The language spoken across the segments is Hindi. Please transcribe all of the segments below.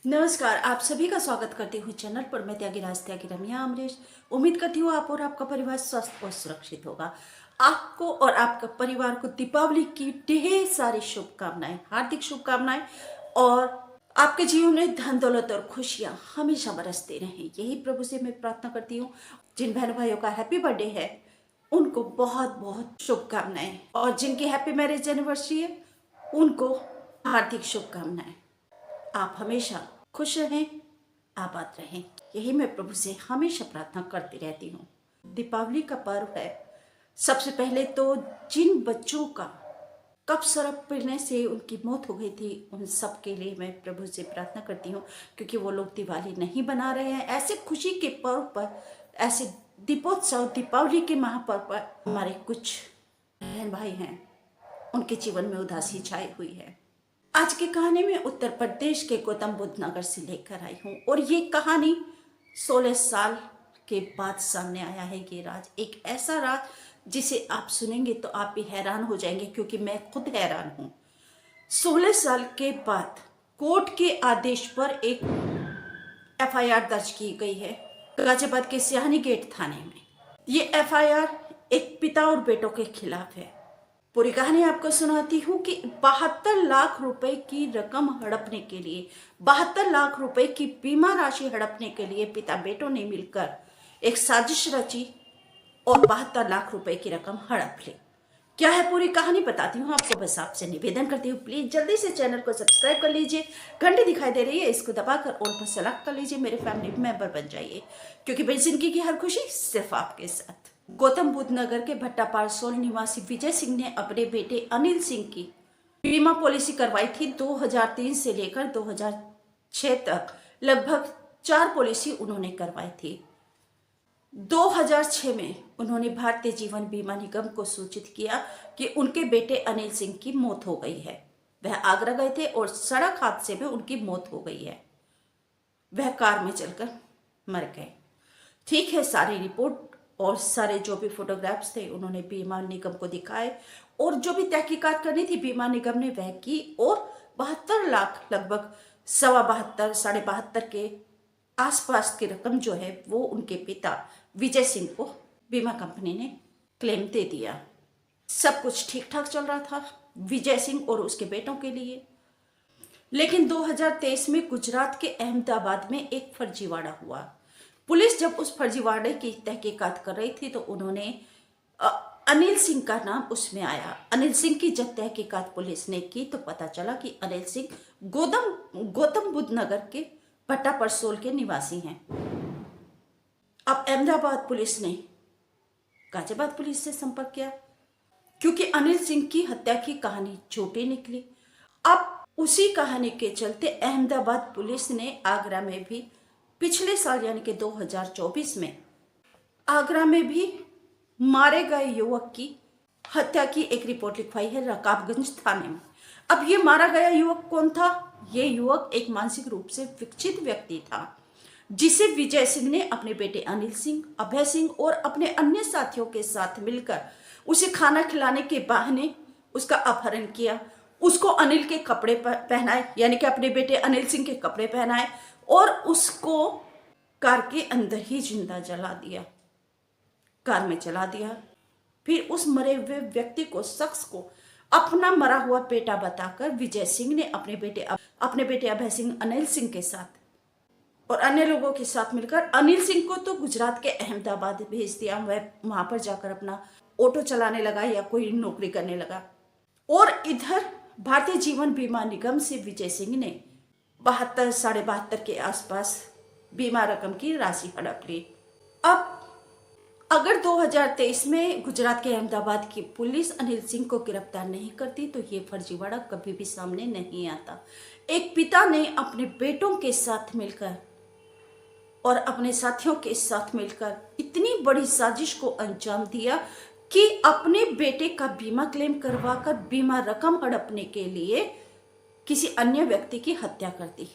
नमस्कार, आप सभी का स्वागत करती हूँ चैनल पर। मैं त्यागी रमिया अमरीश। उम्मीद करती हूँ आप और आपका परिवार स्वस्थ और सुरक्षित होगा। आपको और आपका परिवार को दीपावली की ढेर सारी शुभकामनाएं, हार्दिक शुभकामनाएं। और आपके जीवन में धन दौलत और खुशियां हमेशा बरसते रहें, यही प्रभु से मैं प्रार्थना करती हूँ। जिन बहन भाइयों का हैप्पी बर्थडे है उनको बहुत बहुत शुभकामनाएं, और जिनकी हैप्पी मैरिज एनिवर्सरी है उनको हार्दिक शुभकामनाएं। आप हमेशा खुश रहें, आबाद रहें, यही मैं प्रभु से हमेशा प्रार्थना करती रहती हूँ। दीपावली का पर्व है। सबसे पहले तो जिन बच्चों का कफ सिरप पीने से उनकी मौत हो गई थी, उन सब के लिए मैं प्रभु से प्रार्थना करती हूँ, क्योंकि वो लोग दिवाली नहीं बना रहे हैं। ऐसे खुशी के पर्व पर, ऐसे दीपोत्सव दीपावली के महापर्व पर हमारे कुछ बहन भाई हैं, उनके जीवन में उदासी छाई हुई है। आज की कहानी में उत्तर प्रदेश के गौतम बुद्ध नगर से लेकर आई हूँ, और ये कहानी 16 साल के बाद सामने आया है। ये राज एक ऐसा राज जिसे आप सुनेंगे तो आप भी हैरान हो जाएंगे, क्योंकि मैं खुद हैरान हूँ। 16 साल के बाद कोर्ट के आदेश पर एक FIR दर्ज की गई है गाजियाबाद के सियानी गेट थाने में। ये FIR एक पिता और बेटों के खिलाफ है। पूरी कहानी आपको सुनाती हूँ कि 72 लाख रुपए की रकम हड़पने के लिए, 72 लाख रुपए की बीमा राशि हड़पने के लिए पिता बेटों ने मिलकर एक साजिश रची और 72 लाख रुपए की रकम हड़प ली। क्या है पूरी कहानी बताती हूँ आपको। बस आपसे निवेदन करती हूँ, प्लीज जल्दी से चैनल को सब्सक्राइब कर लीजिए। घंटी दिखाई दे रही है, इसको दबाकर ऑल पर सेलेक्ट कर लीजिए, मेरे फैमिली मेंबर बन जाइए, क्योंकि मेरी जिंदगी की हर खुशी सिर्फ आपके साथ। गौतम बुद्ध नगर के भट्टापारसोल निवासी विजय सिंह ने अपने बेटे अनिल सिंह की बीमा पॉलिसी करवाई थी। 2003 से लेकर 2006 तक लगभग 4 पॉलिसी उन्होंने करवाई थी। 2006 में उन्होंने भारतीय जीवन बीमा निगम को सूचित किया कि उनके बेटे अनिल सिंह की मौत हो गई है। वह आगरा गए थे और सड़क हादसे में उनकी मौत हो गई है। वह कार में चलकर मर गए। ठीक है, सारी रिपोर्ट और सारे जो भी फोटोग्राफ्स थे उन्होंने बीमा निगम को दिखाए, और जो भी तहकीकात करनी थी बीमा निगम ने वह की, और 72 लाख लगभग 72.5 साढ़े 72 के आसपास की रकम जो है वो उनके पिता विजय सिंह को बीमा कंपनी ने क्लेम दे दिया। सब कुछ ठीक ठाक चल रहा था विजय सिंह और उसके बेटों के लिए। लेकिन 2023 में गुजरात के अहमदाबाद में एक फर्जीवाड़ा हुआ। पुलिस जब उस फर्जीवाड़े की तहकीकात कर रही थी तो उन्होंने अनिल सिंह का नाम उसमें आया। अनिल सिंह की जब तहकीकात पुलिस ने की तो पता चला कि अनिल सिंह गौतम बुद्ध नगर के भट्टापरसोल के निवासी हैं। अब अहमदाबाद पुलिस ने गाजियाबाद पुलिस से संपर्क किया, क्योंकि अनिल सिंह की हत्या की कहानी झूठी निकली। अब उसी कहानी के चलते अहमदाबाद पुलिस ने आगरा में भी पिछले साल यानी कि 2024 में आगरा में भी मारे गए युवक की हत्या की एक रिपोर्ट लिखवाई है रकाबगंज थाने में। अब ये मारा गया युवक कौन था? ये युवक एक मानसिक रूप से विकसित व्यक्ति था, जिसे विजय सिंह ने अपने बेटे अनिल सिंह, अभय सिंह और अपने अन्य साथियों के साथ मिलकर उसे खाना खिलाने के बहाने उसका अपहरण किया। उसको अनिल के कपड़े पहनाए, यानी कि अपने बेटे अनिल सिंह के कपड़े पहनाए, और उसको कार के अंदर ही जिंदा जला दिया, कार में जला दिया। फिर उस मरे हुए व्यक्ति को, शख्स को अपना मरा हुआ बेटा बताकर विजय सिंह ने अपने बेटे अभय सिंह, अनिल सिंह के साथ और अन्य लोगों के साथ मिलकर अनिल सिंह को तो गुजरात के अहमदाबाद भेज दिया। वह वहां पर जाकर अपना ऑटो चलाने लगा या कोई नौकरी करने लगा। और इधर भारतीय जीवन बीमा निगम से विजय सिंह ने 72 साढ़े 72 के आसपास बीमा रकम की राशि हड़प ली। अब अगर 2023 में गुजरात के अहमदाबाद की पुलिस अनिल सिंह को गिरफ्तार नहीं करती तो ये फर्जीवाड़ा कभी भी सामने नहीं आता। एक पिता ने अपने बेटों के साथ मिलकर और अपने साथियों के साथ मिलकर इतनी बड़ी साजिश को अंजाम दिया कि अपने बेटे का बीमा क्लेम करवाकर बीमा रकम हड़पने के लिए किसी अन्य व्यक्ति की हत्या कर दी।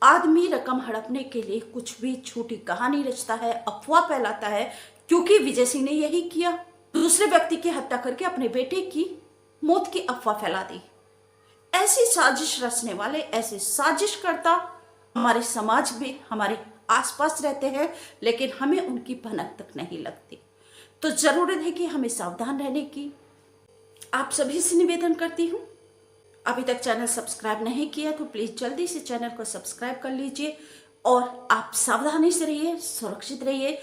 आदमी रकम हड़पने के लिए कुछ भी झूठी कहानी रचता है, अफवाह फैलाता है, क्योंकि विजय सिंह ने यही किया। दूसरे व्यक्ति की हत्या करके अपने बेटे की मौत की अफवाह फैला दी। ऐसी साजिश रचने वाले, ऐसे साजिशकर्ता हमारे समाज में हमारे आसपास रहते हैं, लेकिन हमें उनकी भनक तक नहीं लगती। तो जरूरत है कि हमें सावधान रहने की आप सभी से निवेदन करती हूँ। अभी तक चैनल सब्सक्राइब नहीं किया तो प्लीज जल्दी से चैनल को सब्सक्राइब कर लीजिए और आप सावधानी से रहिए, सुरक्षित रहिए